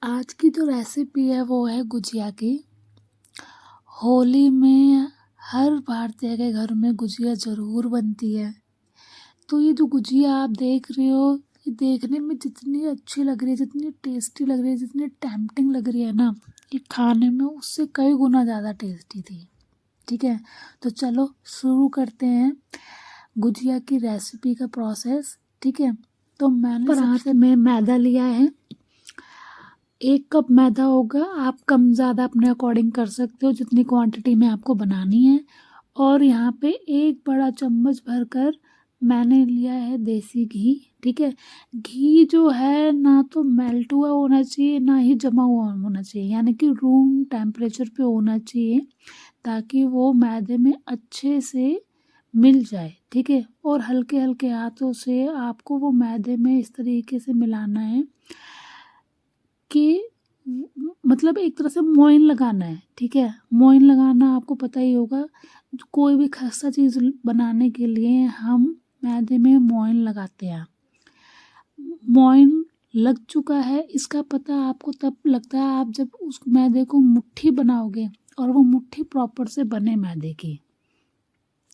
आज की जो रेसिपी है वो है गुजिया की। होली में हर भारतीय के घर में गुजिया ज़रूर बनती है। तो ये जो गुजिया आप देख रहे हो, ये देखने में जितनी अच्छी लग रही है, जितनी टेस्टी लग रही है, जितनी टेम्पटिंग लग रही है ना, ये खाने में उससे कई गुना ज़्यादा टेस्टी थी। ठीक है, तो चलो शुरू करते हैं गुजिया की रेसिपी का प्रोसेस। ठीक है, तो मैंने परात में मैदा लिया है। 1 कप मैदा होगा। आप कम ज़्यादा अपने अकॉर्डिंग कर सकते हो जितनी क्वांटिटी में आपको बनानी है। और यहाँ पे 1 बड़ा चम्मच भरकर मैंने लिया है देसी घी। ठीक है, घी जो है ना तो मेल्ट हुआ होना चाहिए ना ही जमा हुआ होना चाहिए, यानी कि रूम टेम्परेचर पे होना चाहिए ताकि वो मैदे में अच्छे से मिल जाए। ठीक है, और हल्के हल्के हाथों से आपको वो मैदे में इस तरीके से मिलाना है कि मतलब एक तरह से मोइन लगाना है। ठीक है, मोइन लगाना आपको पता ही होगा, कोई भी खस्ता चीज़ बनाने के लिए हम मैदे में मोइन लगाते हैं। मोइन लग चुका है, इसका पता आपको तब लगता है आप जब उस मैदे को मुट्ठी बनाओगे और वो मुट्ठी प्रॉपर से बने, मैदे की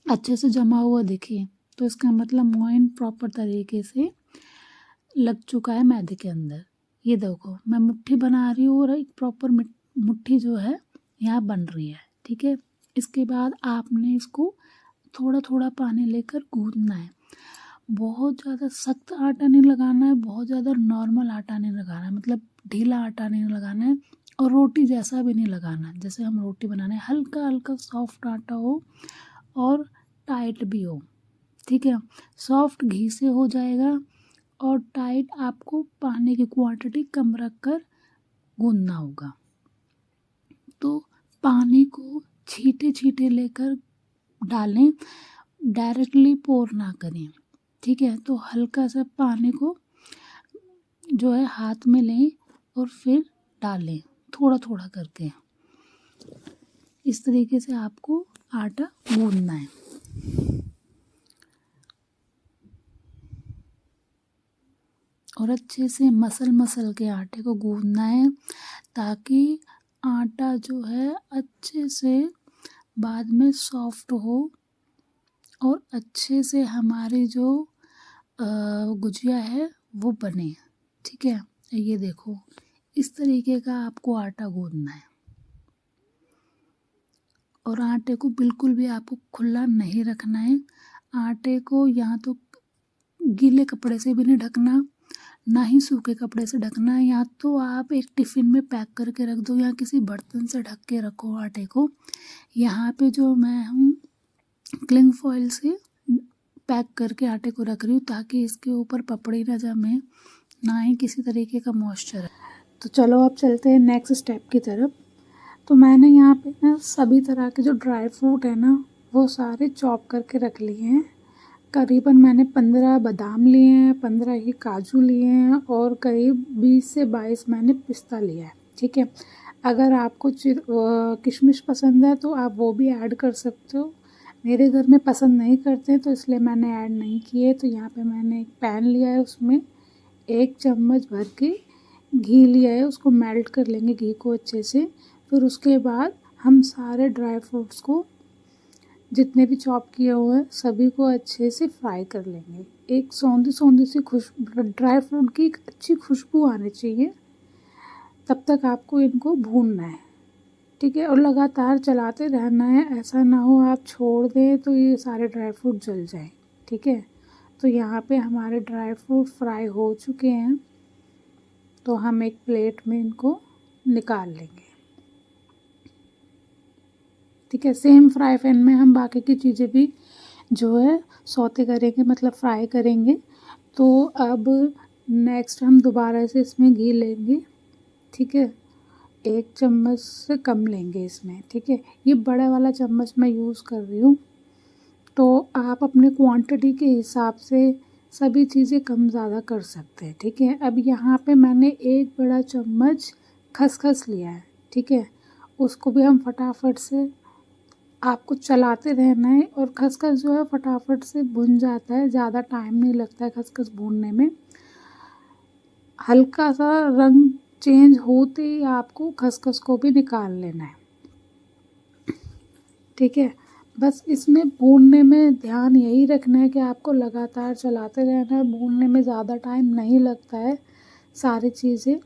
अच्छे से जमा हुआ दिखे, तो इसका मतलब मोइन प्रॉपर तरीके से लग चुका है मैदे के अंदर। ये देखो मैं मुट्ठी बना रही हूँ और एक प्रॉपर मुट्ठी जो है यहाँ बन रही है। ठीक है, इसके बाद आपने इसको थोड़ा थोड़ा पानी लेकर गूंदना है। बहुत ज़्यादा सख्त आटा नहीं लगाना है, बहुत ज़्यादा नॉर्मल आटा नहीं लगाना है, मतलब ढीला आटा नहीं लगाना है और रोटी जैसा भी नहीं लगाना है। जैसे हम रोटी बनाने, हल्का हल्का सॉफ्ट आटा हो और टाइट भी हो। ठीक है, सॉफ्ट घी से हो जाएगा और टाइट आपको पानी की क्वांटिटी कम रखकर गूंदना होगा। तो पानी को छींटे छींटे लेकर डालें, डायरेक्टली पोर ना करें। ठीक है, तो हल्का सा पानी को जो है हाथ में लें और फिर डालें थोड़ा थोड़ा करके। इस तरीके से आपको आटा गूंदना है। और अच्छे से मसल मसल के आटे को गूंदना है ताकि आटा जो है अच्छे से बाद में सॉफ्ट हो और अच्छे से हमारी जो गुजिया है वो बने। ठीक है, ये देखो इस तरीके का आपको आटा गूंदना है और आटे को बिल्कुल भी आपको खुला नहीं रखना है। आटे को या तो गीले कपड़े से भी नहीं ढकना, ना ही सूखे कपड़े से ढकना है, या तो आप एक टिफ़िन में पैक करके रख दो या किसी बर्तन से ढक के रखो आटे को। यहाँ पे जो मैं हूँ क्लिंग फॉइल से पैक करके आटे को रख रही हूँ ताकि इसके ऊपर पपड़ी ना जमे, ना ही किसी तरीके का मॉइस्चर है। तो चलो अब चलते हैं नेक्स्ट स्टेप की तरफ। तो मैंने यहाँ पे ना सभी तरह के जो ड्राई फ्रूट है ना वो सारे चॉप करके रख लिए हैं। करीबन मैंने 15 बादाम लिए हैं, 15 ही काजू लिए हैं और करीब 20 से 22 मैंने पिस्ता लिया है। ठीक है, अगर आपको किशमिश पसंद है तो आप वो भी ऐड कर सकते हो। मेरे घर में पसंद नहीं करते तो इसलिए मैंने ऐड नहीं किए। तो यहाँ पे मैंने एक पैन लिया है, उसमें 1 चम्मच भर के घी लिया है, उसको मेल्ट कर लेंगे घी को अच्छे से। फिर उसके बाद हम सारे ड्राई फ्रूट्स को जितने भी चॉप किए हुए हैं सभी को अच्छे से फ्राई कर लेंगे। एक सौंधी सौंधी सी खुशबू, ड्राई फ्रूट की एक अच्छी खुशबू आनी चाहिए, तब तक आपको इनको भूनना है। ठीक है, और लगातार चलाते रहना है, ऐसा ना हो आप छोड़ दें तो ये सारे ड्राई फ्रूट जल जाएं। ठीक है, तो यहाँ पे हमारे ड्राई फ्रूट फ्राई हो चुके हैं, तो हम एक प्लेट में इनको निकाल लेंगे। ठीक है, सेम फ्राई पैन में हम बाकी की चीज़ें भी जो है सौते करेंगे, मतलब फ्राई करेंगे। तो अब नेक्स्ट हम दोबारा से इसमें घी लेंगे। ठीक है, 1 चम्मच से कम लेंगे इसमें। ठीक है, ये बड़ा वाला चम्मच मैं यूज़ कर रही हूँ, तो आप अपने क्वांटिटी के हिसाब से सभी चीज़ें कम ज़्यादा कर सकते हैं। ठीक है, अब यहाँ पे मैंने 1 बड़ा चम्मच खसखस लिया है। ठीक है, उसको भी हम फटाफट से आपको चलाते रहना है और खसखस जो है फटाफट से भुन जाता है, ज़्यादा टाइम नहीं लगता है खसखस भूनने में। हल्का सा रंग चेंज होते ही आपको खसखस को भी निकाल लेना है। ठीक है, बस इसमें भूनने में ध्यान यही रखना है कि आपको लगातार चलाते रहना है। भूनने में ज़्यादा टाइम नहीं लगता है सारी चीज़ें,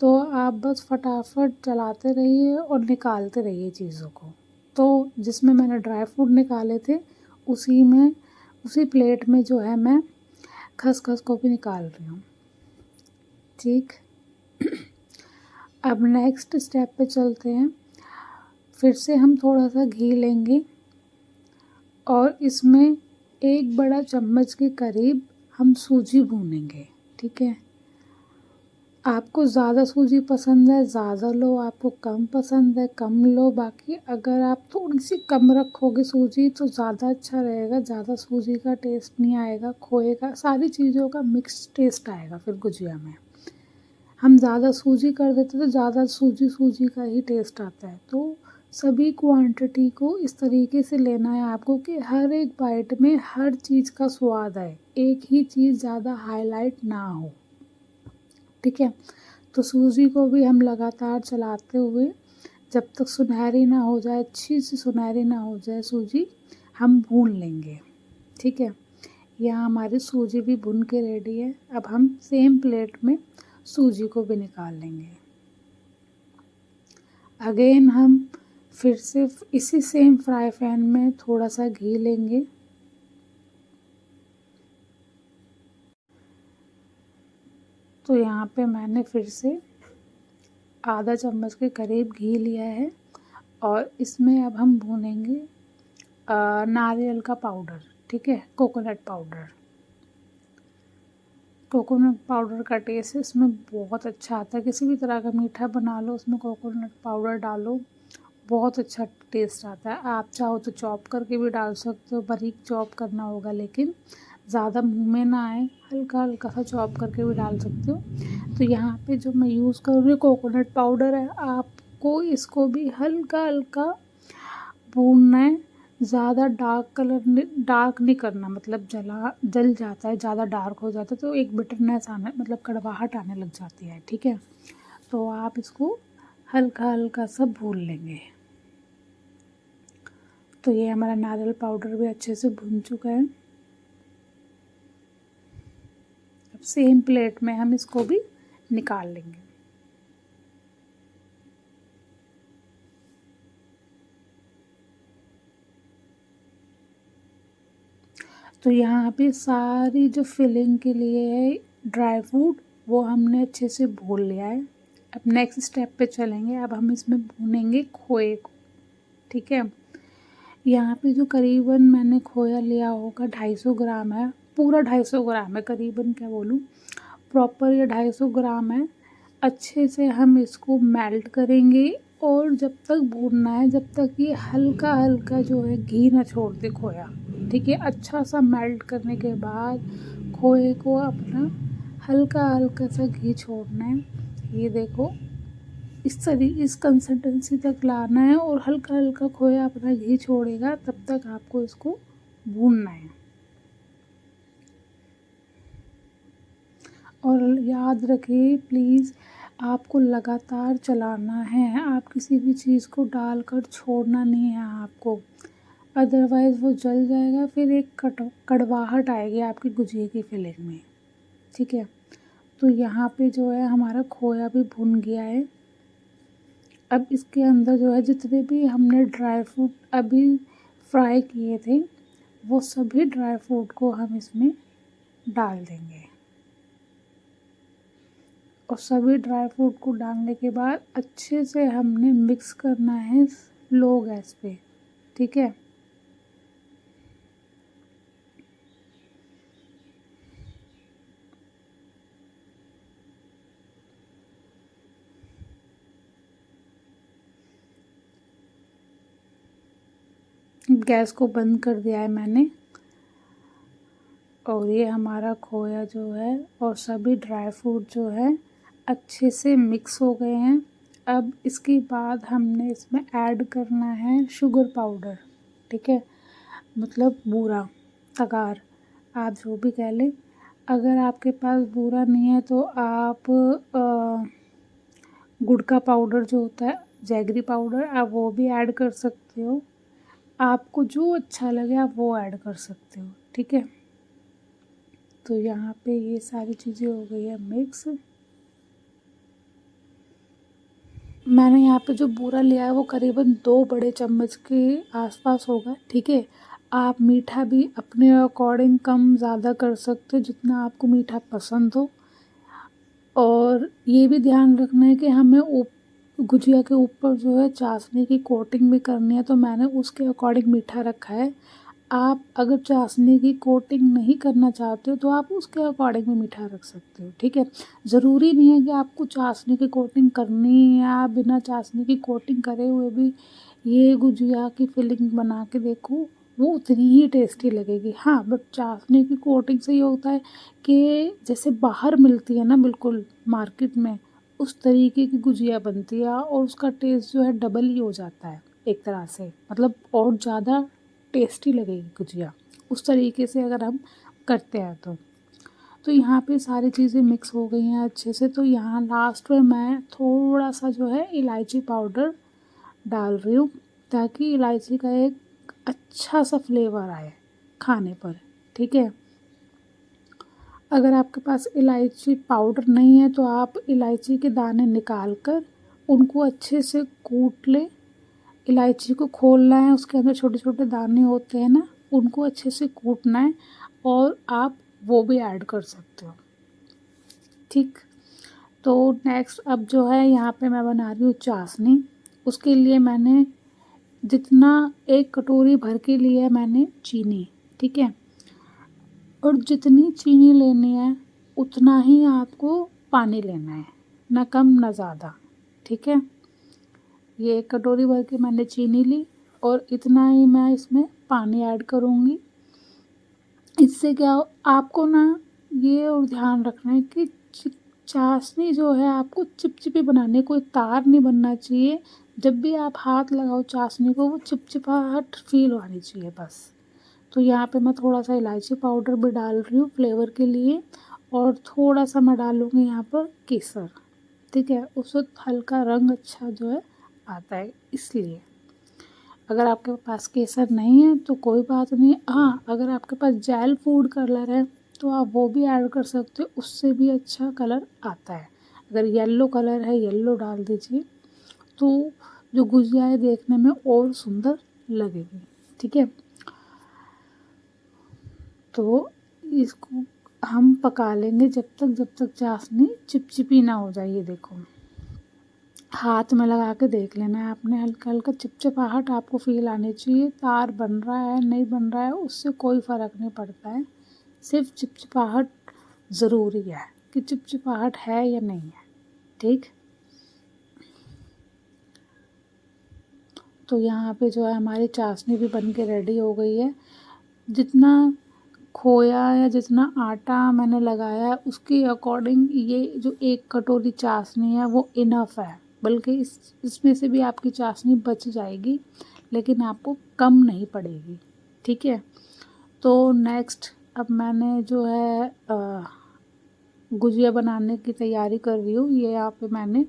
तो आप बस फटाफट चलाते रहिए और निकालते रहिए चीज़ों को। तो जिसमें मैंने ड्राई फ्रूट निकाले थे उसी प्लेट में जो है मैं खसखस को भी निकाल रही हूँ। ठीक, अब नेक्स्ट स्टेप पे चलते हैं। फिर से हम थोड़ा सा घी लेंगे और इसमें 1 बड़ा चम्मच के करीब हम सूजी भूनेंगे। ठीक है, आपको ज़्यादा सूजी पसंद है ज़्यादा लो, आपको कम पसंद है कम लो। बाकी अगर आप थोड़ी सी कम रखोगे सूजी तो ज़्यादा अच्छा रहेगा। ज़्यादा सूजी का टेस्ट नहीं आएगा, खोए का, सारी चीज़ों का मिक्स टेस्ट आएगा फिर गुजिया में। हम ज़्यादा सूजी कर देते तो ज़्यादा सूजी का ही टेस्ट आता है। तो सभी क्वांटिटी को इस तरीके से लेना है आपको कि हर एक बाइट में हर चीज़ का स्वाद आए, एक ही चीज़ ज़्यादा हाईलाइट ना हो। ठीक है, तो सूजी को भी हम लगातार चलाते हुए जब तक सुनहरी ना हो जाए, अच्छी सी सुनहरी ना हो जाए सूजी, हम भून लेंगे। ठीक है, यहाँ हमारी सूजी भी भुन के रेडी है। अब हम सेम प्लेट में सूजी को भी निकाल लेंगे। अगेन हम फिर से इसी सेम फ्राई पैन में थोड़ा सा घी लेंगे। तो यहाँ पे मैंने फिर से आधा चम्मच के करीब घी लिया है और इसमें अब हम भूनेंगे नारियल का पाउडर। ठीक है, कोकोनट पाउडर। कोकोनट पाउडर का टेस्ट इसमें बहुत अच्छा आता है। किसी भी तरह का मीठा बना लो उसमें कोकोनट पाउडर डालो, बहुत अच्छा टेस्ट आता है। आप चाहो तो चॉप करके भी डाल सकते हो, बारीक चॉप करना होगा लेकिन ज़्यादा मुंह में ना आए, हल्का हल्का सा चॉप करके भी डाल सकते हो। तो यहाँ पे जो मैं यूज़ कर रही हूँ कोकोनट पाउडर है, आपको इसको भी हल्का हल्का भूनना है। ज़्यादा डार्क नहीं करना, मतलब जल जाता है, ज़्यादा डार्क हो जाता है तो एक बिटरनेस आने, मतलब कड़वाहट आने लग जाती है। ठीक है, तो आप इसको हल्का हल्का सा भून लेंगे। तो ये हमारा नारियल पाउडर भी अच्छे से भुन चुका है। अब सेम प्लेट में हम इसको भी निकाल लेंगे। तो यहाँ पे सारी जो फिलिंग के लिए है ड्राई फ्रूट वो हमने अच्छे से भून लिया है। अब नेक्स्ट स्टेप पे चलेंगे। अब हम इसमें भूनेंगे खोए को। ठीक है, यहाँ पे जो करीबन मैंने खोया लिया होगा 250 ग्राम है, पूरा 250 ग्राम है, करीबन क्या बोलूँ, प्रॉपर ये 250 ग्राम है। अच्छे से हम इसको मेल्ट करेंगे और जब तक भूनना है जब तक ये हल्का हल्का जो है घी ना छोड़ दे खोया। ठीक है, अच्छा सा मेल्ट करने के बाद खोए को अपना हल्का हल्का सा घी छोड़ना है। ये देखो, इस कंसिस्टेंसी तक लाना है और हल्का हल्का खोया अपना घी छोड़ेगा तब तक आपको इसको भूनना है। और याद रखिए प्लीज़, आपको लगातार चलाना है, आप किसी भी चीज़ को डालकर छोड़ना नहीं है आपको, अदरवाइज़ वो जल जाएगा, फिर एक कड़वाहट आएगी आपकी गुजिया की फिलिंग में। ठीक है, तो यहाँ पे जो है हमारा खोया भी भुन गया है। अब इसके अंदर जो है जितने भी हमने ड्राई फ्रूट अभी फ्राई किए थे वो सभी ड्राई फ्रूट को हम इसमें डाल देंगे। और सभी ड्राई फ्रूट को डालने के बाद अच्छे से हमने मिक्स करना है लो गैस पे। ठीक है, गैस को बंद कर दिया है मैंने और ये हमारा खोया जो है और सभी ड्राई फ्रूट जो है अच्छे से मिक्स हो गए हैं। अब इसके बाद हमने इसमें ऐड करना है शुगर पाउडर। ठीक है, मतलब बूरा, तगार, आप जो भी कह लें। अगर आपके पास बूरा नहीं है तो आप गुड़ का पाउडर जो होता है, जैगरी पाउडर, आप वो भी ऐड कर सकते हो। आपको जो अच्छा लगे आप वो ऐड कर सकते हो, ठीक है। तो यहाँ पे ये सारी चीज़ें हो गई है मिक्स। मैंने यहाँ पे जो बूरा लिया है वो करीबन 2 बड़े चम्मच के आसपास होगा, ठीक है। आप मीठा भी अपने अकॉर्डिंग कम ज़्यादा कर सकते हो, जितना आपको मीठा पसंद हो। और ये भी ध्यान रखना है कि हमें गुजिया के ऊपर जो है चाशनी की कोटिंग भी करनी है, तो मैंने उसके अकॉर्डिंग मीठा रखा है। आप अगर चाशनी की कोटिंग नहीं करना चाहते हो तो आप उसके अकॉर्डिंग भी मीठा रख सकते हो, ठीक है। ज़रूरी नहीं है कि आपको चाशनी की कोटिंग करनी है, या बिना चाशनी की कोटिंग करे हुए भी ये गुजिया की फिलिंग बना के देखो, वो उतनी ही टेस्टी लगेगी। हाँ, बट चाशनी की कोटिंग से ये होता है कि जैसे बाहर मिलती है ना बिल्कुल मार्केट में, उस तरीके की गुजिया बनती है और उसका टेस्ट जो है डबल ही हो जाता है एक तरह से, मतलब और ज़्यादा टेस्टी लगेगी गुजिया उस तरीके से अगर हम करते हैं तो यहाँ पे सारी चीज़ें मिक्स हो गई हैं अच्छे से। तो यहाँ लास्ट में मैं थोड़ा सा जो है इलायची पाउडर डाल रही हूँ, ताकि इलायची का एक अच्छा सा फ्लेवर आए खाने पर, ठीक है। अगर आपके पास इलायची पाउडर नहीं है तो आप इलायची के दाने निकाल कर उनको अच्छे से कूट लें। इलायची को खोलना है, उसके अंदर छोटे छोटे दाने होते हैं ना, उनको अच्छे से कूटना है और आप वो भी ऐड कर सकते हो, ठीक। तो नेक्स्ट अब जो है यहाँ पे मैं बना रही हूँ चाशनी। उसके लिए मैंने जितना 1 कटोरी भर के लिए मैंने चीनी, ठीक है। और जितनी चीनी लेनी है उतना ही आपको पानी लेना है, ना कम ना ज़्यादा, ठीक है। ये 1 कटोरी भर के मैंने चीनी ली और इतना ही मैं इसमें पानी ऐड करूँगी। इससे क्या आपको ना ये और ध्यान रखना है कि चाशनी जो है आपको चिपचिपी बनानी है, कोई तार नहीं बनना चाहिए। जब भी आप हाथ लगाओ चाशनी को वो चिपचिपाहट फील होनी चाहिए बस। तो यहाँ पे मैं थोड़ा सा इलायची पाउडर भी डाल रही हूँ फ्लेवर के लिए, और थोड़ा सा मैं डालूँगी यहाँ पर केसर, ठीक है। उससे हल्का रंग अच्छा जो है आता है इसलिए। अगर आपके पास केसर नहीं है तो कोई बात नहीं। हाँ, अगर आपके पास जेल फूड कलर है तो आप वो भी ऐड कर सकते हो, उससे भी अच्छा कलर आता है। अगर येलो कलर है येलो डाल दीजिए, तो जो गुजिया है देखने में और सुंदर लगेगी, ठीक है। तो इसको हम पका लेंगे जब तक चाशनी चिपचिपी ना हो जाए। ये देखो, हाथ में लगा के देख लेना है आपने, हल्का हल्का चिपचिपाहट आपको फील आनी चाहिए। तार बन रहा है नहीं बन रहा है उससे कोई फ़र्क नहीं पड़ता है, सिर्फ चिपचिपाहट ज़रूरी है कि चिपचिपाहट है या नहीं है, ठीक। तो यहाँ पे जो है हमारी चाशनी भी बन के रेडी हो गई है। जितना खोया या जितना आटा मैंने लगाया है उसके अकॉर्डिंग ये जो 1 कटोरी चाशनी है वो इनफ है, बल्कि इसमें से भी आपकी चाशनी बच जाएगी, लेकिन आपको कम नहीं पड़ेगी, ठीक है। तो नेक्स्ट अब मैंने जो है गुजिया बनाने की तैयारी कर रही हूँ। ये यहाँ पे मैंने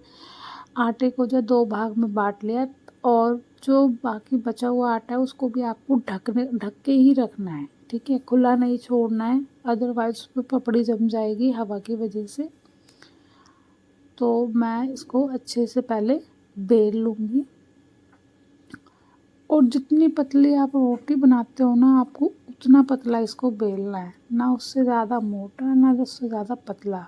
आटे को जो 2 भाग में बांट लिया, और जो बाकी बचा हुआ आटा है उसको भी आपको ढक के ही रखना है, ठीक है। खुला नहीं छोड़ना है, अदरवाइज उस पर पपड़ी जम जाएगी हवा की वजह से। तो मैं इसको अच्छे से पहले बेल लूँगी, और जितनी पतली आप रोटी बनाते हो ना आपको उतना पतला इसको बेलना है, ना उससे ज़्यादा मोटा ना उससे ज़्यादा पतला,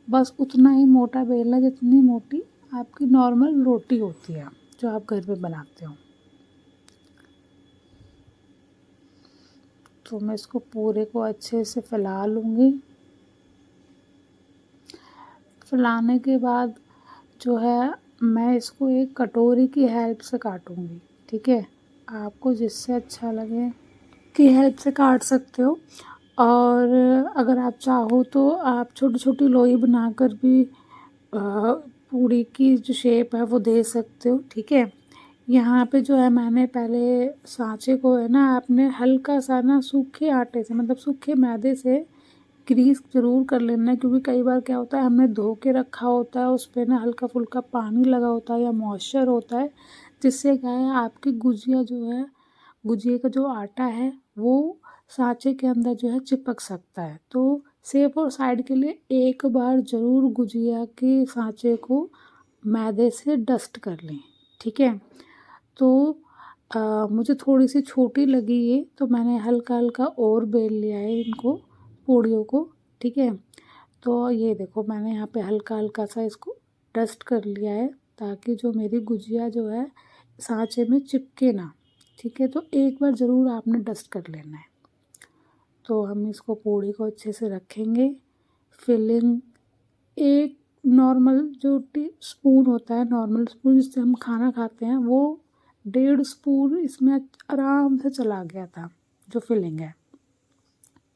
बस उतना ही मोटा बेलना जितनी मोटी आपकी नॉर्मल रोटी होती है जो आप घर में बनाते हो। तो मैं इसको पूरे को अच्छे से फैला लूँगी। फैलाने के बाद जो है मैं इसको एक कटोरी की हेल्प से काटूँगी, ठीक है। आपको जिससे अच्छा लगे की हेल्प से काट सकते हो, और अगर आप चाहो तो आप छोटी छोटी लोई बनाकर भी पूड़ी की जो शेप है वो दे सकते हो, ठीक है। यहाँ पे जो है मैंने पहले सांचे को है ना आपने हल्का सा ना सूखे आटे से मतलब सूखे मैदे से ग्रीस ज़रूर कर लेना है, क्योंकि कई बार क्या होता है हमने धो के रखा होता है, उस पे ना हल्का फुल्का पानी लगा होता है या मॉइस्चर होता है, जिससे क्या है आपकी गुजिया जो है, गुजिया का जो आटा है वो सांचे के अंदर जो है चिपक सकता है। तो सेफ और साइड के लिए एक बार ज़रूर गुजिया के सांचे को मैदे से डस्ट कर लें, ठीक है। तो मुझे थोड़ी सी छोटी लगी ये, तो मैंने हल्का हल्का और बेल लिया है इनको, पूड़ियों को, ठीक है। तो ये देखो मैंने यहाँ पे हल्का हल्का सा इसको डस्ट कर लिया है, ताकि जो मेरी गुजिया जो है सांचे में चिपके ना, ठीक है। तो एक बार ज़रूर आपने डस्ट कर लेना है। तो हम इसको पूड़ी को अच्छे से रखेंगे। फिलिंग एक नॉर्मल जो टी स्पून होता है, नॉर्मल स्पून जिससे हम खाना खाते हैं, वो 1.5 स्पून इसमें आराम से चला गया था जो फिलिंग है,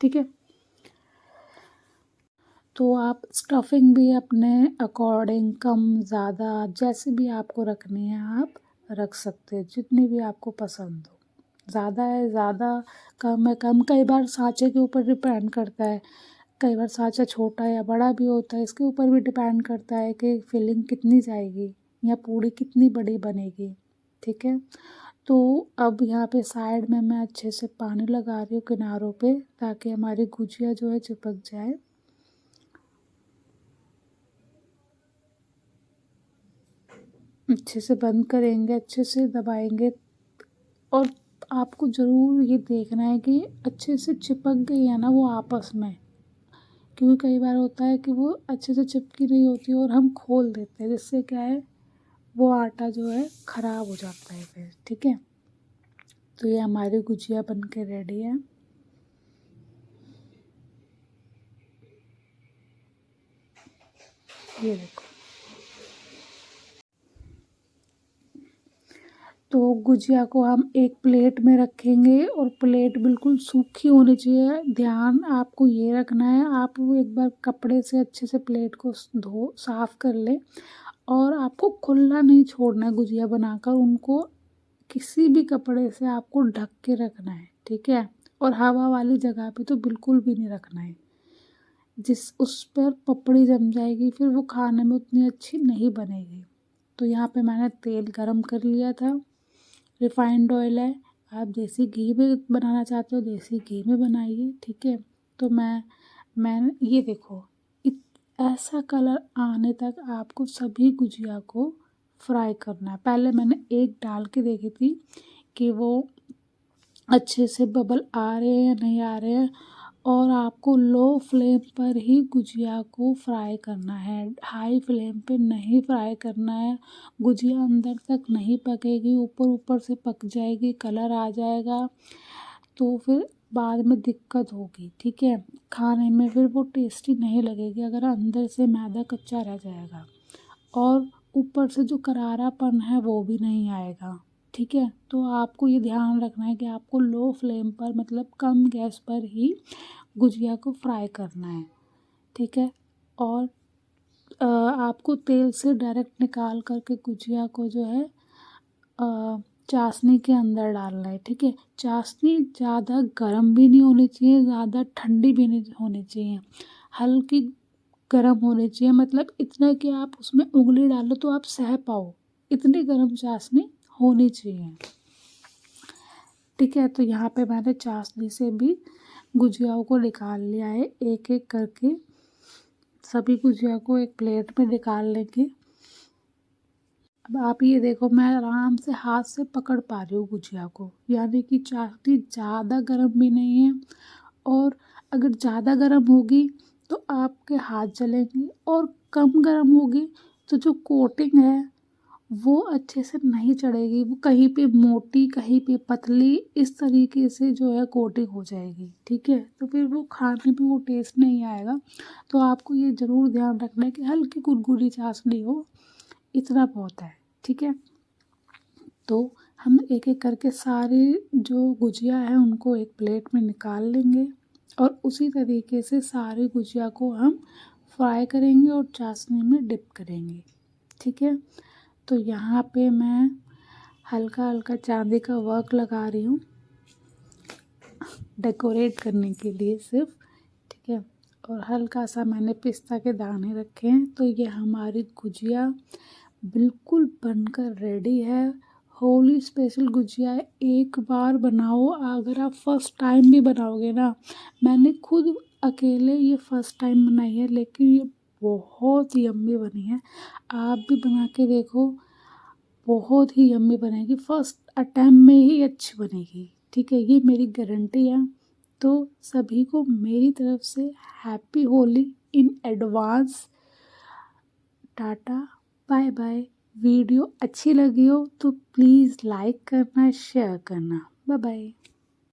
ठीक है। तो आप स्टफिंग भी अपने अकॉर्डिंग कम ज़्यादा जैसे भी आपको रखनी है आप रख सकते हैं, जितनी भी आपको पसंद हो। ज़्यादा है ज़्यादा, कम है कम, कई बार सांचे के ऊपर डिपेंड करता है, कई बार सांचा छोटा या बड़ा भी होता है, इसके ऊपर भी डिपेंड करता है कि फिलिंग कितनी जाएगी या पूड़ी कितनी बड़ी बनेगी, ठीक है। तो अब यहाँ पे साइड में मैं अच्छे से पानी लगा रही हूँ किनारों पे, ताकि हमारी गुजिया जो है चिपक जाए। अच्छे से बंद करेंगे, अच्छे से दबाएंगे, और आपको ज़रूर ये देखना है कि अच्छे से चिपक गई है ना वो आपस में, क्योंकि कई बार होता है कि वो अच्छे से चिपकी नहीं होती और हम खोल देते हैं, जिससे क्या है वो आटा जो है ख़राब हो जाता है फिर, ठीक है। तो ये हमारी गुजिया बन के रेडी है। ये देखो, तो गुजिया को हम एक प्लेट में रखेंगे, और प्लेट बिल्कुल सूखी होनी चाहिए। ध्यान आपको ये रखना है, आप वो एक बार कपड़े से अच्छे से प्लेट को धो साफ़ कर ले, और आपको खुला नहीं छोड़ना है गुजिया बनाकर, उनको किसी भी कपड़े से आपको ढक के रखना है, ठीक है। और हवा वाली जगह पे तो बिल्कुल भी नहीं रखना है, जिस उस पर पपड़ी जम जाएगी, फिर वो खाने में उतनी अच्छी नहीं बनेगी। तो यहाँ पे मैंने तेल गरम कर लिया था, रिफाइंड ऑयल है, आप देसी घी में बनाना चाहते हो देसी घी में बनाइए, ठीक है। तो मैंने ये देखो ऐसा कलर आने तक आपको सभी गुजिया को फ्राई करना है। पहले मैंने एक डाल के देखी थी कि वो अच्छे से बबल आ रहे हैं या नहीं आ रहे हैं, और आपको लो फ्लेम पर ही गुजिया को फ्राई करना है, हाई फ्लेम पे नहीं फ्राई करना है। गुजिया अंदर तक नहीं पकेगी, ऊपर ऊपर से पक जाएगी, कलर आ जाएगा, तो फिर बाद में दिक्कत होगी, ठीक है। खाने में फिर वो टेस्टी नहीं लगेगी अगर अंदर से मैदा कच्चा रह जाएगा, और ऊपर से जो करारापन है वो भी नहीं आएगा, ठीक है। तो आपको ये ध्यान रखना है कि आपको लो फ्लेम पर, मतलब कम गैस पर ही गुजिया को फ्राई करना है, ठीक है। और आपको तेल से डायरेक्ट निकाल करके गुजिया को जो है चाशनी के अंदर डालना है, ठीक है। चाशनी ज़्यादा गर्म भी नहीं होनी चाहिए, ज़्यादा ठंडी भी नहीं होनी चाहिए, हल्की गर्म होनी चाहिए, मतलब इतना कि आप उसमें उंगली डालो तो आप सह पाओ, इतनी गर्म चाशनी होनी चाहिए, ठीक है। तो यहाँ पे मैंने चाशनी से भी गुजियाओं को निकाल लिया है, एक एक करके सभी गुजिया को एक प्लेट में निकाल लेंगे। अब आप ये देखो मैं आराम से हाथ से पकड़ पा रही हूँ गुजिया को, यानी कि चाशनी ज़्यादा गर्म भी नहीं है, और अगर ज़्यादा गर्म होगी तो आपके हाथ जलेंगे, और कम गर्म होगी तो जो कोटिंग है वो अच्छे से नहीं चढ़ेगी, वो कहीं पे मोटी कहीं पे पतली, इस तरीके से जो है कोटिंग हो जाएगी, ठीक है। तो फिर वो खाने में वो टेस्ट नहीं आएगा। तो आपको ये ज़रूर ध्यान रखना है कि हल्की कुरकुरी चाशनी हो, इतना बहुत है, ठीक है। तो हम एक एक करके सारी जो गुजिया है उनको एक प्लेट में निकाल लेंगे, और उसी तरीके से सारी गुजिया को हम फ्राई करेंगे और चाशनी में डिप करेंगे, ठीक है। तो यहाँ पे मैं हल्का हल्का चांदी का वर्क लगा रही हूँ डेकोरेट करने के लिए सिर्फ, ठीक है। और हल्का सा मैंने पिस्ता के दाने रखे हैं। तो ये हमारी गुजिया बिल्कुल बनकर रेडी है। होली स्पेशल गुजिया है, एक बार बनाओ। अगर आप फर्स्ट टाइम भी बनाओगे ना, मैंने खुद अकेले ये फर्स्ट टाइम बनाई है, लेकिन ये बहुत यम्मी बनी है। आप भी बना के देखो, बहुत ही यम्मी बनेगी। फर्स्ट अटेम्प्ट में ही अच्छी बनेगी, ठीक है, ये मेरी गारंटी है। तो सभी को मेरी तरफ से happy Holi in advance. Tata, bye bye. Video अच्छी लगी हो तो प्लीज़ लाइक करना, शेयर करना। Bye bye.